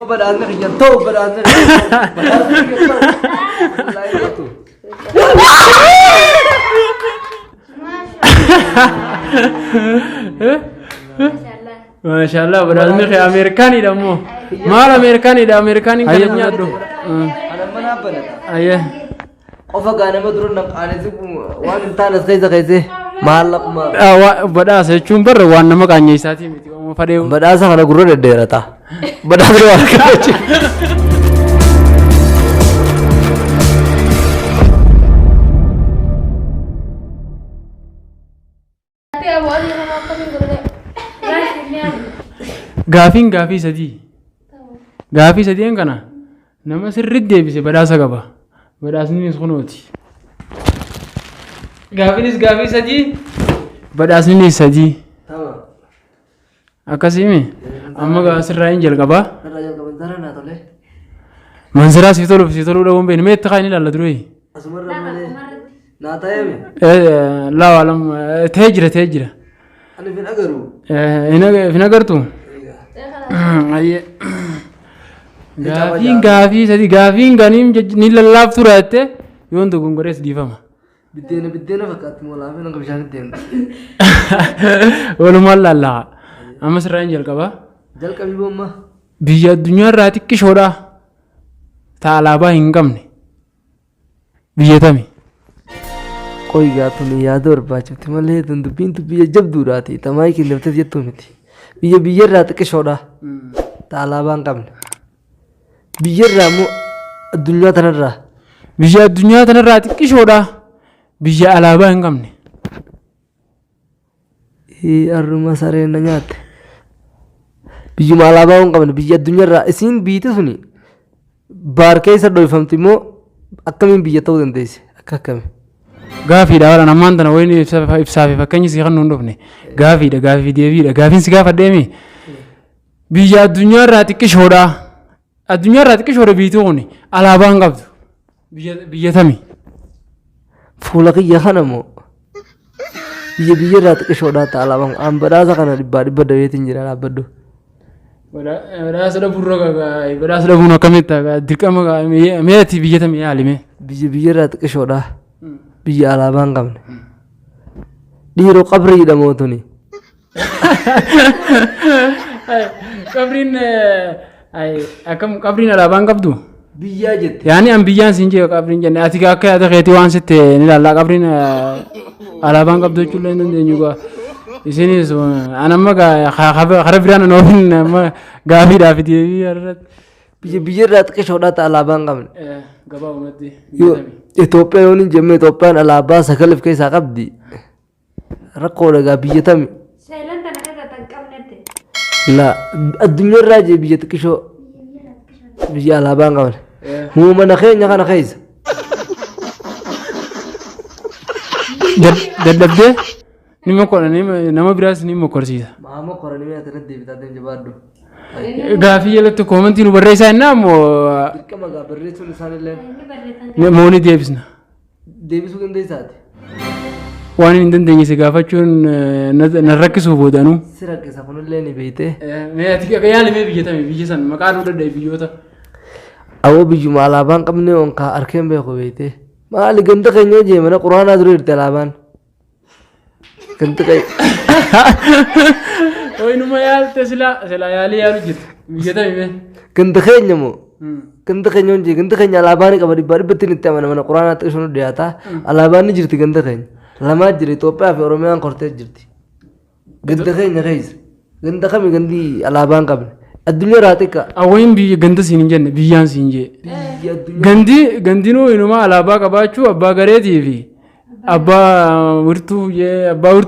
بدأنا خيانته بدأنا لا يبطل ما شاء الله بدأنا خي أمريكاني ده مو ما أمريكاني ده أمريكاني كذا نيادو أنا ما نابنا أيه أفقانا ما درون أنا زبون وان إنتان سكيزة كيسه مالك ما بدأ سيجون بره وانا ما كان يساتي متي وما فديه بدأ سامنا غرور الديرة تا بدأ دروا كذا gaafii sadii kana nama sirriitti deebise badhaasa qaba badhaasni kunooti gaafiinis gaafii sadii badhaasni sadii akkasiimi amma gaasirraa hin jalqabaa mansiraa siif toluu dhabuun beekni mee itti kaan ilaalla duree laa waalam ta'ee jira أنا في نجارو هنا في نجارتو gaafii sadii gaafiin ganiim ni lallaaf turaatte yoon tokko gorees diifama بدينا فقط مولا في نقب شان الدين walumaan lallaqa amma sirraa hin jalqabaa jalqa bibomma biyya addunyaa irraa xiqqishoodhaa ta'a alaabaa hin qabne biyya tami कोई गातुन याद और बाचुती मले दंदुबिन तो बिया जब दूर आती तमाई की लेवते ये तो मिती बिया रात के शोड़ा तालाबान कम बिया रामो दुनिया तनर रात की शोड़ा बिया alaabaa hin qabne ये अरुमा सारे नयात बिया alaabaa hin qabne बिया दुनिया रा इसीन बीते सुनी बार के इस डोइफमती मो अक्कमिन बिया तो दंदे इसे Akkam gaafiidha wala namaan tana wayni ibsaafi fakkeenyi si kan nu dhufne gaafiidha gaafii deebiidha gaafiin si gaafa deemi biyya addunyaa irraa xiqqishoodha biituu kun alaabaa hin qabdu biyya tami fuula kiyya kana moo biyya irraa xiqqishoodha ta'a alaabaan an badhaasa kana dhibba dabeetiin jira dhaabbaddu badhaasa dhabuun akkamitti dirqama meetii biyya tami yaalime biyya irraa xiqqishoodha biyya alaabaan qabne dhiiroo qabriidha mootuni qabriin alaabaan qabdu biyyaa jette yaani an biyyaan siin jee qabriin jenne ati akka yaada keetii waan sitte ni laallaa qabriin alaabaan qabdu jechuullee hin dandeenyu gaa isinis an amma kara biraan an oofin amma gaafiidhaaf deebii irratti biyya irraa xiqqishoodhaa ta'a alaabaan qabne gabaabumatti Itoophiyaa yoon hin jemme Itoophiyaan alaabaa sagalif keessaa qabdi rakkoodha gaa biyya tami la addunyaa irraa jee biyya xiqqishoo biyya alaabaan qabne muumana keenya kana keessa dadhabdee nama biraas ni mokorsiisa maama qoranii asirratti deebitaa jabaaddu gaafii jalatti koomantii nu barreessaa innaa ammoo dirqama gaa barreessuun isaanillee moonii deebisna deebisuu dandeessaati waan hin dandeenye si gaafachuun na rakkisuu boodanuu si rakkisa kunillee ni beeyte mee ati yaalimee biyya tami biyya san maqaa nu dadhabe biyyoota awoo biyyuma alaabaan qabne onkaa arkeen beeku beeyte maali ganda keenya jee mana quraanaa dura jirti alaabaan ganda keenya Oinuma yaalte sila yaalii yaalu jirti biyya tami mee ganda keenya moo ganda keenya hojii ganda keenya alaabaan qaba dhibbattiin itti amana mana quraanaa xiqqisuu nu dhiyaata alaabaan ni jirti ganda keenya lamaa jira Itoophiyaa fi Oromiyaan kortee jirti ganda keenya keessa ganda kami gandi alaabaan qabne addunyaa irraa xiqqa awwayin biyya ganda siin hin jenne biyyaan siin jee gandinuu inuma alaabaa qabaachuu abbaa gareetii fi abbaa wirtuu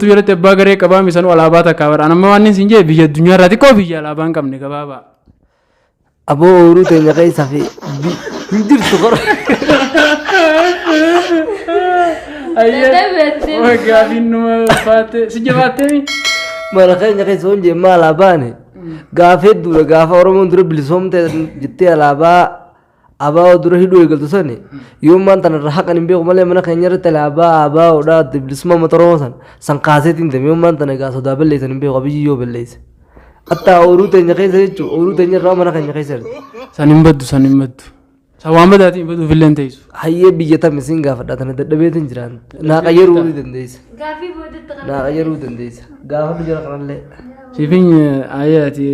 jalatti abbaa garee qabaa misanuu alaabaa takkaa bara anamma waan siin jee biyya addunyaa irraa xiqqoo biyya alaabaan qabne gabaabaa aboo ooluu teenya keessaa fi hin jirtu qora gaafiin numa faatte si jabaattee mana keenya keessa hojii amma alaabaani gaafa hedduudha gaafa Oromoon dura bilisoomte jettee alaabaa abaa dura hidhuu eegaltu sani yoo maan tanarra haqan hin beeku malee mana keenya irratti alaabaa abaa odhaa bilisummaa uummata Oromoo san kaaseetiin deeme yoo maan tana egaa sodaa balleessan hin beeku abiyyi yoo balleesse hatta ooluu teenya keessa jechuun ooluu teenya irraa mana keenya keessa jirti. San hin baddu san hin baddu. San waan badaatiin baduuf illee hin teessu. Hayyee biyya tam isin gaafadha tana dadhabeetiin jiraan naa qayyaruu ni dandeessa. Gaafii boodatti qaba. Naa qayyaruu dandeessa. Gaafadhu jira kanallee. Siifin ayyaati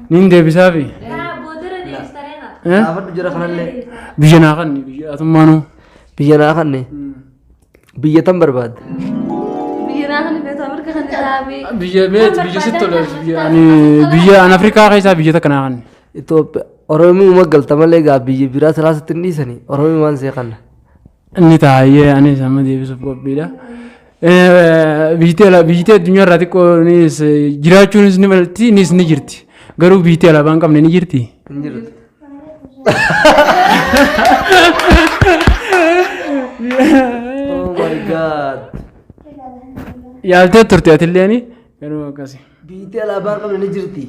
niin deebisaafi. Boodara deebistareena. Gaafadhu jira kanallee. Biyya naa kanni biyya atummaanuu. Biyya naa kanne. Biyya tam barbaadde. Biyya naa kan beektaa marga kan dhaabe. Biyya sitti tola biyya an Afrikaa keessaa biyya takka naa kanni. Itoophiyaa Oromii uma galta malee gaa biyya biraa salaasatti hin dhiisanii Oromii waan see kanna. Inni taa'ee anis amma deebisuuf qophiidha. Biyyittii addunyaa irraa xiqqoonis jiraachuunis ni malti nis ni jirti. Garuu biyyittii alaabaa hin qabne ni jirti. Hin jirtu. Oh my god. Yaaltee turte atiilleeni garuu akkasi. Biyyittii alaabaa hin qabne ni jirti.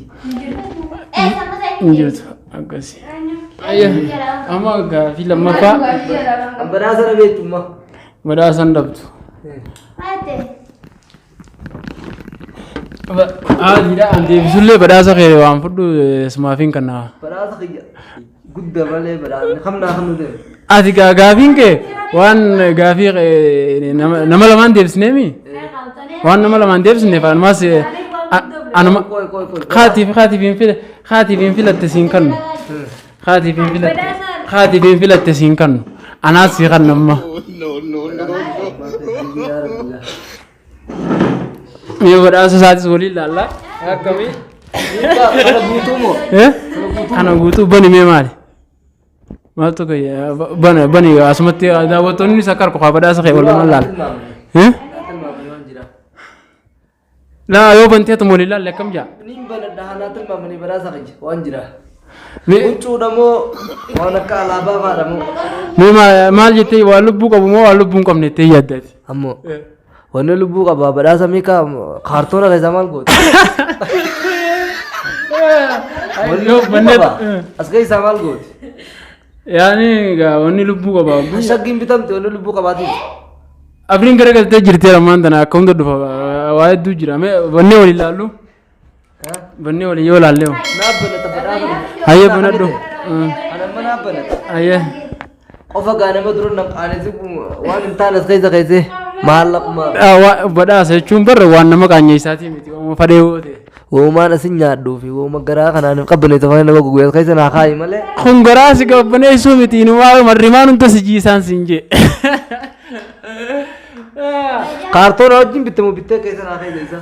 Hin jirtu akkasi. Amma gaafii lammaffaa Badhaasa dhabeettummaa. badhaasan dhabdu. Haadhiidha an deebisullee badhaasa kee waan fudhu smaafiin kan naa. Badhaasa kiyya guddaa malee badhaasni kamnaa kan nuti. Ati gaafiin kee waan gaafii nama lamaan deebisneemi waan nama lamaan deebisneef anumaas anuma haatiifiin filatte siin kannu haatiifiin filatte siin kannu anaas sii kannu amma. Mee badhaasa isaatis waliin ilaallaa akkamii Kana guutuu moo? kana guutuu bani mee maali? Maaltu bani asumatti daawwattoonni isa qarqu haa badhaasa kee walumaan laala. Laa yoo banteetu waliin ilaalle akkam jaa? Niin banadha haanaa tilmaamanii badhaasa kiyya waan jira. Huccuudha moo waan akka alaabaa faadha moo? Mee maal jettee waan lubbuu qabu moo waan lubbuu hin qabne jettee yaaddaati? Ammoo wanni lubbuu qaba badhaasa miikaa kaartoona keessaa maal gooti? As keessaa maal gooti? Yaani wanni lubbuu qaba. Shaggiin bitamte wanni lubbuu qabaatiif. Afriin garagaltee jirti ammaan tana akka hunda dhufa waa hedduu jira. Bannee waliin ilaallu. Bannee waliin yoo ilaalle. Naabbanata badhaasa. Hayyee banadhu. Anamma naabbanata. Hayyee. Qofa gaanama dura naqaaneesi waan hin taane as keessa keessee maallaquma. Badhaasa jechuun barre waan nama qaanyeessaatii miti fadhee oote. Woomaan asin nyaadhuu fi wooma garaa kanaan qabbaneessa faana nama guguyyaa keessa naa kaayi malee. Kun garaa si qabbaneessuu miti waa marrimaan hunda si jiisaan siin jee. Kaartoona wajjin bittamu bittee keessa naa keessa.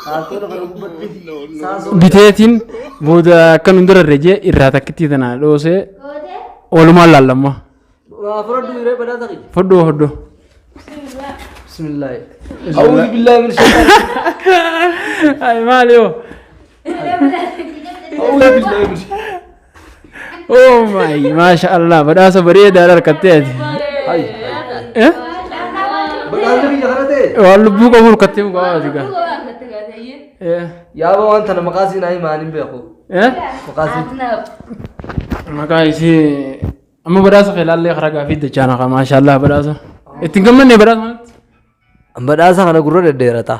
Kaartoona kana gubbatti saasoo. Biteetiin booda akkan hundarra jee irraa takkitti tana dhoosee walumaan laallamma. Fudhadhu yeroo badhaasa kiyya. Fudhu. Bismillaahi. A'uudhu billaahi min shaytaan. Ay maali yoo. A'uudhu billaahi min shaytaan. Oh my masha Allah badhaasa bareedaa harkattee ati. Hayi. Badhaasni biyya kana ta'e. Waan lubbuu qabu harkattee mukaa ati gaa. Yaaba waan tana maqaa siinaa himaan hin beeku. Maqaa siin. Maqaa isii amma badhaasa kee ilaallee karaa gaafii dachaa naqa masha Allah badhaasa. Ittiin gammanne badhaasa maalti? Badhaasa kana gurra deddeerata.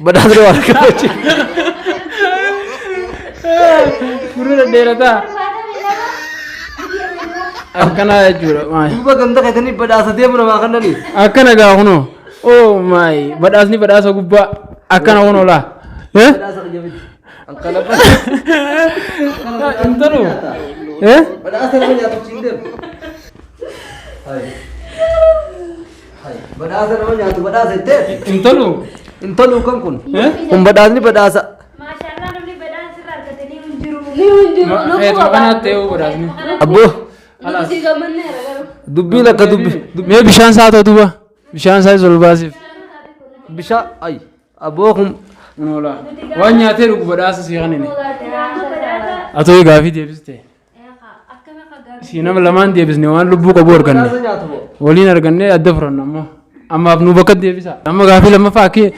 Badhaasni waan qabachi. Gurra deddeerata. Akkana jechuudha. Duuba ganda keessanii badhaasa deemu namaa kannanii. Akkana gaa kunoo. Oh my badhaasni badhaasa gubbaa akkana kunoo laa. Badhaasa kiyya miti. Akkana Intalu. badhaasa nama nyaatu siin deemu. Badhaasa nama nyaatu badhaasa ittee. Intalu. Intalu kan kun. Kun badhaasni badhaasa. Maashaallah namni badhaasa irraa argatanii hin jiru. Ni hin jiru. Eetu kanaatti ta'uu badhaasni. Abboo. Nuti gammanneera garuu. Dubbiin akka dubbi. Mee bishaan isaa ta'u duuba. Bishaan isaa isa ol baasiif. Bishaan ayi. Abboo kun. Noola. Waan nyaatee dhugu badhaasa sii kanini. Atoo gaafii deebiste. Si nama lamaan deebisne waan lubbuu qabu arganne. Badhaasa nyaatu moo? Waliin arganne adda furanna ammoo. Ammaaf nu bakka deebisa. Amma gaafii lammaffaa akkee.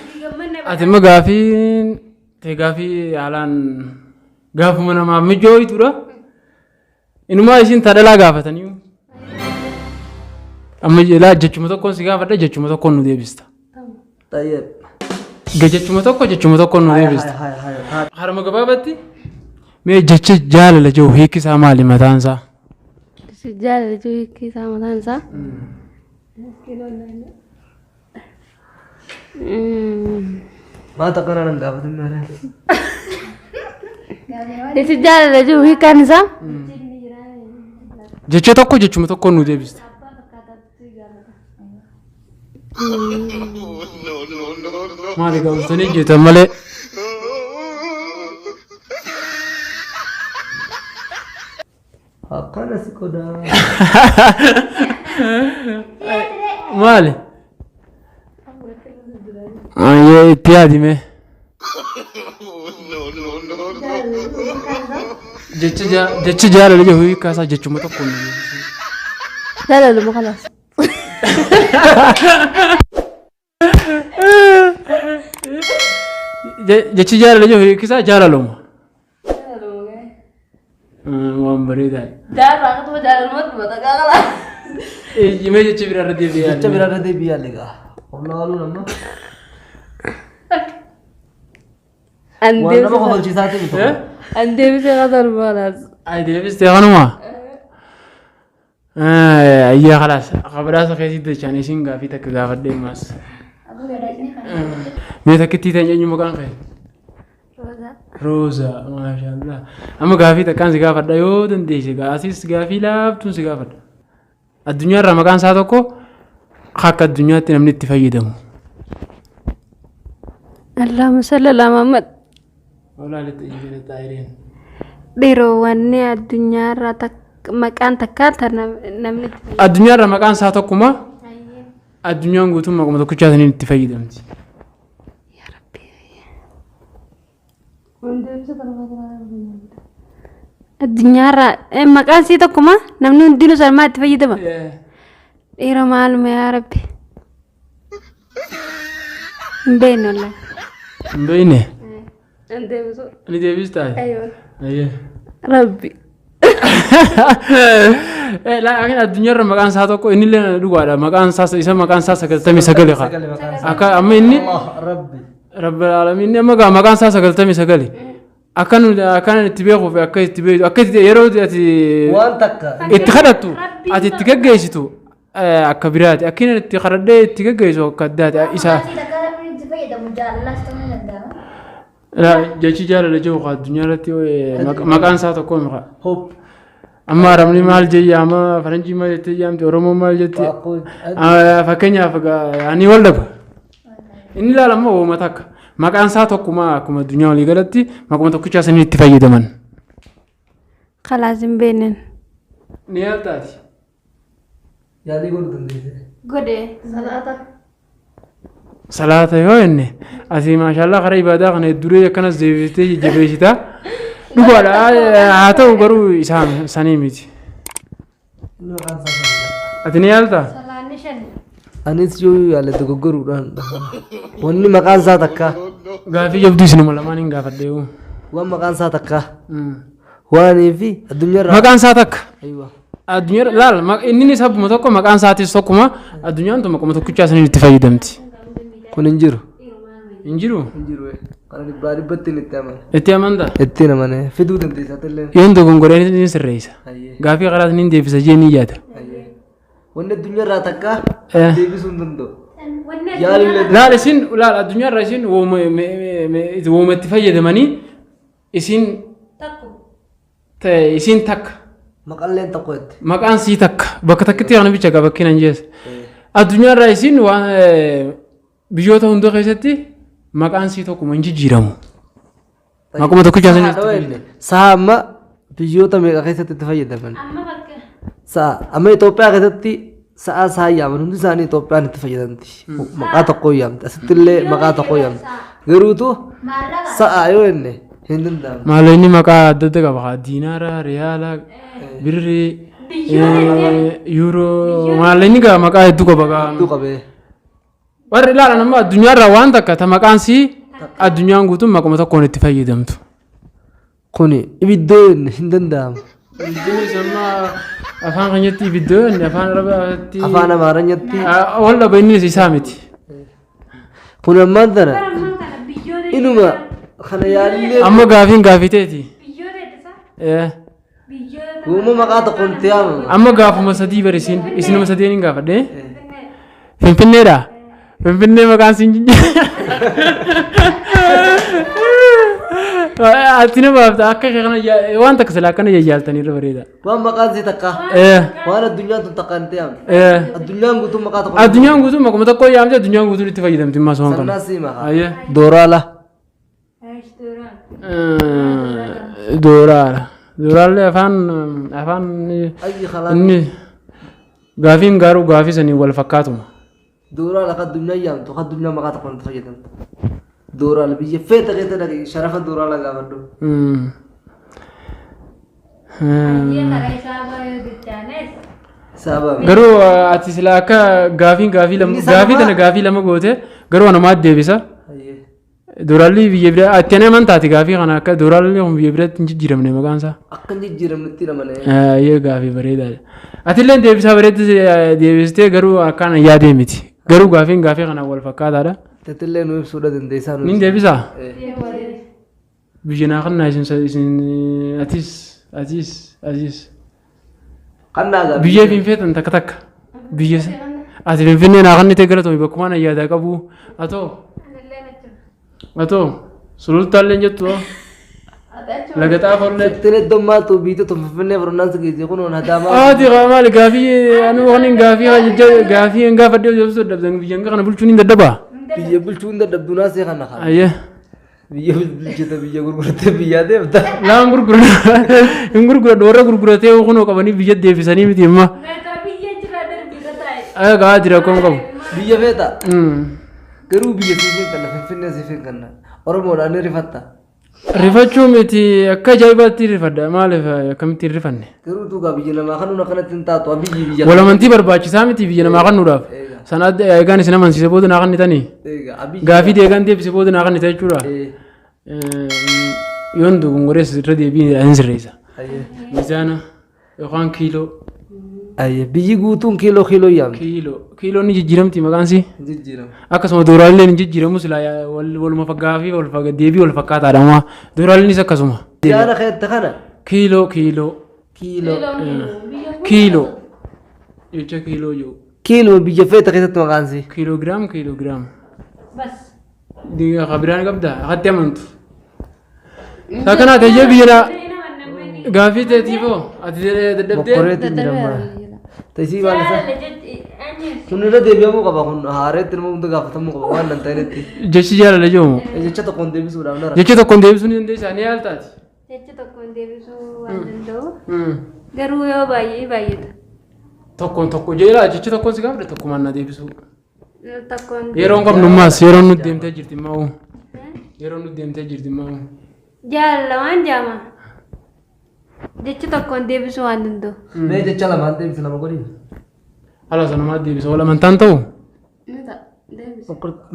Ati amma gaafii haalaan gaafuma namaaf mijooytuudha. Inumaa isin tadhalaa gaafatanii. Amma ilaa jechuma tokkoon si gaafadha jechuma tokkoon nu deebista. Tayyib. Gajechuma tokko nu deebiste. Hai. Harma gabaabatti mee jecha jaalala jiru hiikisaa maali mataan isaa? Jaalala jiru hiikisaa mataan isaa. Maata kana nan gaafatin malee. Jecha jaalala jiru hiikaan isaa. Jecha tokko jechuma tokko nu deebiste. Maali gaafsanii jeetan malee. Akkana si qodaa. Maali? Ayyee itti yaadime. Jecha jaalala jiru hiikkaasaa jechuma tokko nu deebiste. Jaalaluma kalaas. Jechi jaalala jiru hiikkisaa jaalaluma. Waan bareedaa. Jaalala akkasuma jaalalumatti mata Mee jecha biraarra deebi'aa. Jecha biraarra deebi'aa ligaa. Ollaaluu nama. Waan nama kofalchiisaa ta'e tokko. An deebisee qatar baalaas. Ay deebistee kanuma. Ayyaa khalaas qabadaasa keessatti dachaan isin gaafii takka gaafadhee maas. Mee takkitti ta'e eenyu maqaan kee? Roza, maashaallah. Amma gaafii takkaan si gaafadha yoo dandeesse gaasis gaafii laaftuun si gaafadha. Addunyaarraa maqaan isaa tokko akka addunyaatti namni itti fayyadamu. Allahumma salli ala Muhammad. Walaalitti ijjire taa'ireen. Dhiirowwan addunyaarraa maqaan takkaan namni itti fayyadamu. Addunyaarraa maqaan isaa tokkuma addunyaan guutuun maquma tokkichaatiin itti fayyadamti. Addunyaarraa maqaan isii tokkuma namni hundinuu salmaa itti fayyadama. Dhiira maaluma yaa Rabbi. Hin beekne wallahi. Hin beekne. Ni deebistaa? Ayyee. Rabbi. Laakiin addunyaarra maqaan isaa tokko innillee dhugaadha. Maqaan isaa 99 akka amma inni Rabbi alamiin amma maqaan isaa 99 akkan itti beekuuf akka itti beektu akka yeroo ati waan takka itti kadhattu ati itti gaggeessitu akka biraati akkin itti kadhadhee itti gaggeessu akka addaati isaa. Jechi jaalala jiru addunyaa irratti maqaan isaa tokko maqaa. Amma Arabni maal jee yaama Faranjii maal jettee yaamte Oromoo maal jettee fakkeenyaaf ani wal dhaba. Inni ilaalama wooma takka maqaan isaa tokkuma akkuma addunyaa walii galatti maquma tokkicha sanii itti fayyadaman. Khalaas hin beeknen. Ni yaaltaati. Yaalii godhu dandeesse. Godhe salaata. Salaata yoo jenne asii maashaallah karaa ibaadaa kana duree akkanas deebistee jajjabeessita. Dhugaadha haa ta'u garuu isaan sanii miti. Ati ni yaaltaa? Salaanni shan. Anis yoo yaale dogoggoruudhaan wanni maqaan isaa takka. Gaafii jabduu isinuma lamaan hin gaafadhee. Waan maqaan isaa takka. Waanii fi addunyaarraa. Maqaan isaa takka. Addunyaarra laal inni sabbuma tokko maqaan isaatis tokkuma addunyaan tun maquma tokkichaa sanii itti fayyadamti. Kun hin jiru. Hin jiru? Hin jiru. Kana dhibbaa dhibbatti itti amane. Itti amantaa? Itti amane. Fiduu dandeessa illee. Yoon dogongoreen ni sirreessa. Gaafii karaas ni deebisa jee ni yaada. Wanni addunyaarraa takka deebisuu hin danda'u. Laal isin laal addunyaarraa isin wooma itti fayyadamanii isin takka. Maqalleen tokko itti. Maqaan sii takka bakka takkitti kana bicha qaba bakki nan jees. Addunyaarraa isin waan biyyoota hunda keessatti maqaan sii tokkuma hin jijjiiramu. Maquma tokkicha sanii. Sa'a amma biyyoota meeqa keessatti itti fayyadaman? Sa'a amma Itoophiyaa keessatti sa'a sa'a yaaman hundi isaanii Itoophiyaan itti fayyadamti. Maqaa tokko yaamti asitti illee maqaa tokko yaamti. Garuutu sa'a yoo jenne hin danda'amu. Maal inni maqaa adda adda qaba diinaara, riyaala, birrii, yuuroo maal inni qaba maqaa hedduu qaba. Hedduu qabee. Warri ilaalan amma addunyaarraa waan takka ta maqaan sii addunyaan guutuun maquma tokkoon itti fayyadamtu. Kuni ibiddoo hin danda'amu. Ibiddoon sammaa afaan keenyatti ibiddoon afaan arabaatti afaan amaaranyatti wal dhaba inni isaa miti. Kun ammaan tana إنما خنا يالي أما قافين قافتيتي وما مقاطع كنت يام أما قافو مسدي برسين إسنو مسدين قافة ده فين ده فين مكان سين أتينا بابت أكا كنا وان تكسلا كنا يجالتني ربريدا وان مقاطع تكا وانا الدنيا تنتقل تيام الدنيا نقطة مقاطع الدنيا نقطة ما كم تقول يا أمجد الدنيا نقطة لتفايدة متى ما سوون كنا سناسي ما أيه دورالا دورالا أفان أي خلاص إني غافين غارو غافي سني والفكاتهم دورالا قد الدنيا يام تو قد الدنيا مقاطع كنت تفايدة دورالا بيجي فيت كده لكن شرف دورالا قابلو سابا غرو أتسلاكا غافي لما قوته غرو أنا ما أدبيسا دورالي بيجبر أتينا من تاتي غافي خنا كا دورالي هم بيجبر تنجي من مكان سا أكن جيرة متيرة منه يه غافي بريدا أتيلين دبيسا بريد دبيسته غرو أكان يادي ميتي غرو غافي خنا والفكات هذا تتلين ويب سودا دنديسان نين دبيسا بيجنا خنا إسن أتيس خنا بيجي فين فيتن تك بيجي أتيلين فين ناقن نتقرأ توي بكمان يادا كابو أتو سلول تالين جتوا لقطة فلت تتلين دم ما تو بيتو تم فيني فرناس كيسي كونون هذا ما دي غامال غافي أنا وانين غافي غافي إنغا فديو جبسو دبزن بيجنغ خنا بلشونين دبا بيجي بلشون دبدونا سي خنا خا أيه بيجي بلشته بيجي غرغرته بيجي ده بتا لا غرغر دورا غرغرته وخنو كبني بيجي دي فيساني متي ما غادي ركون كم بيجي فيتا كرو بيجي سيفين كنا فيني سيفين كنا أورمو راني رفتا رفاتشو متي أكا جايباتي رفدا ما لفا كم تي رفني كرو تو كابيجي لما خنو نخنا تنتا تو بيجي ولا منتي برباچي سامتي بيجي لما خنو راف سناد ايغان سينا من سيبود ناخني تاني غافي دي ايغان دي سيبود ناخني تاچورا يوندو غوريس ردي بي انزريزا ميزانا يوان كيلو أيه بيجي قوتون كيلو يام كيلو نيجي جيرمتي مكانسي جيرم أكاسم دورالي نيجي جيرموس لا والما فقافي والفق ديبي والفقات هذا ما دورالي نيسا كاسمه أنا خير تخنا كيلو يوجا كيلو بيجي فيتا كده مكانسي كيلوغرام بس دي خبران قبدا حتى منت سكنا تجي بينا غافي تيفو دبدة تيسي بالسا سنرا ديبيا مو كبا كون هاري ترمو مد غافتم مو كبا وان نتاينتي جشي جالا لجوم جچا تو كون ديبي سودا نرا جچا تو كون ديبي سوني ندي ساني حالتات jecha tokkoon deebisuu waan danda'u garuu yoo baay'ee tokko jeela jecha tokkoon si gaafadha tokko manna deebisuu tokkoon yeroon qabnummaas yeroon nuti deemtee jirti maa'u jaalla waan jaama jecha tokkoon deebisuu waan danda'u mee jecha lamaan deebisi lama godhi hala sanumaa deebisa wala amantaan ta'u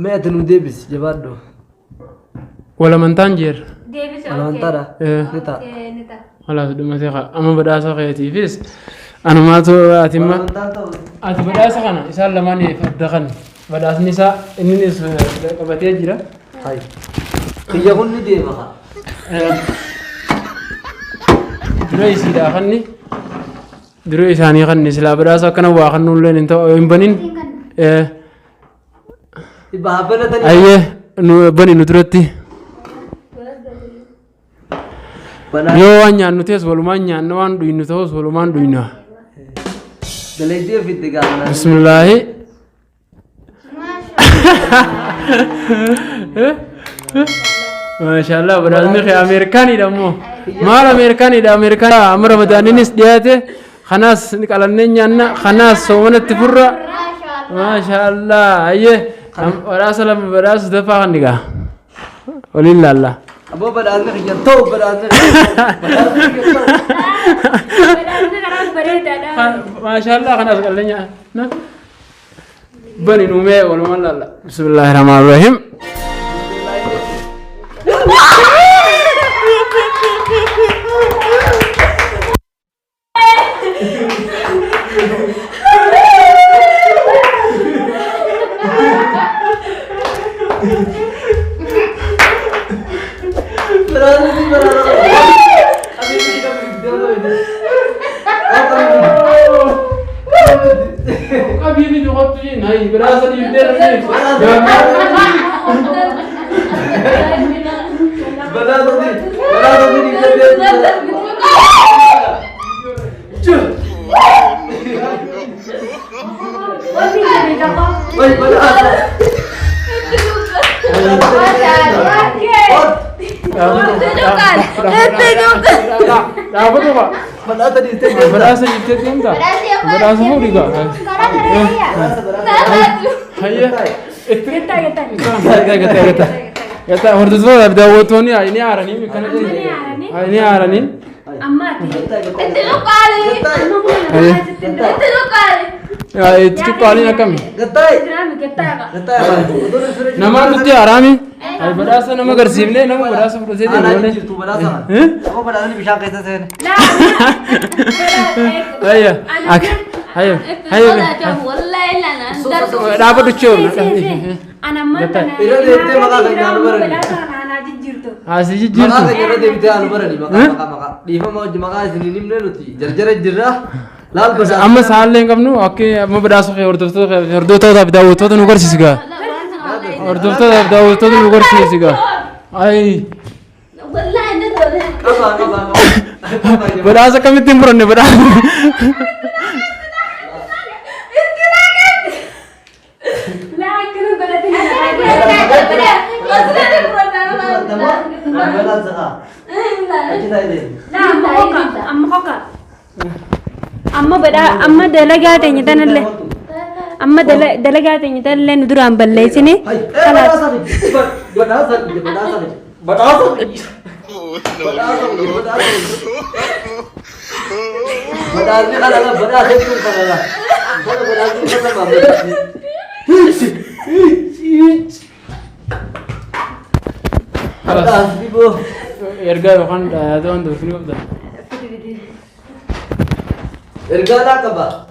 mee ati nu deebisi jabaadho wala amantaan jeer deebisi amantaadha nita hala dhumatee amma badhaasa keetiifis anumaatu atimma ati badhaasa kana isaan lamaan adda kan badhaasni isaa inninis qabatee jira hay kiyya kun ni deema ka dura isiidha kanni dura isaanii kanni silaa badhaasa akkana waa kannulleen hin banin ayyee nu bani nu duratti yoo waan nyaannu tees walumaan nyaanna waan dhuynu ta'us walumaan dhuyna bismillaahi maashaallah badhaasni kee ameerikaaniidha ammoo maal ameerikaaniidha ameerikaan amma ramadaaninis dhiyaate kanaas qalannee nyaanna kanaas soomanatti furra maashaallah ayyee badhaasa lama badhaasa dafaa kan dhigaa waliin laallaa أبو بدأنا خير تو بدأنا ما شاء الله خلاص قال لنا بني نومي ولا ما لا بسم الله الرحمن الرحيم Habibi تغطين هاي براسة يبدأ براسة يبتدي امتى؟ براسة هو رجع هيا يتا هردزوا يبدأ وتوني عيني عرني مكان عيني عرني أماتي أنت لو قالي أنت لو قالي itu kalinya kami. Getai. Nama tu tu arami. Ay berasa nama gersibne nama berasa proses ni Anak boleh. tu berasa. Aku berasa ni bisa kita sen. Ayo, ayo, ayo. Dapat ucap. Anak mana? Ira dete maka kanya anu berani. Asih jujur. Maka kanya dete anu berani. Maka. Di mana mau maka sini ni mana luti. Jar jirah. Laal berasa. Amma sahlen kamu, oke, amma berasa ke ordo tu dah berdaulat tu nuker sih juga. Ordo tu dah berdaulat tu nuker sih juga. Ay. Berasa kami timburan ni berasa. Amma dalagat ini tanah le, amma dalagat ini tanah le nudur ambal le sini. Erga kan ada orang tu sini apa? Erga nak apa?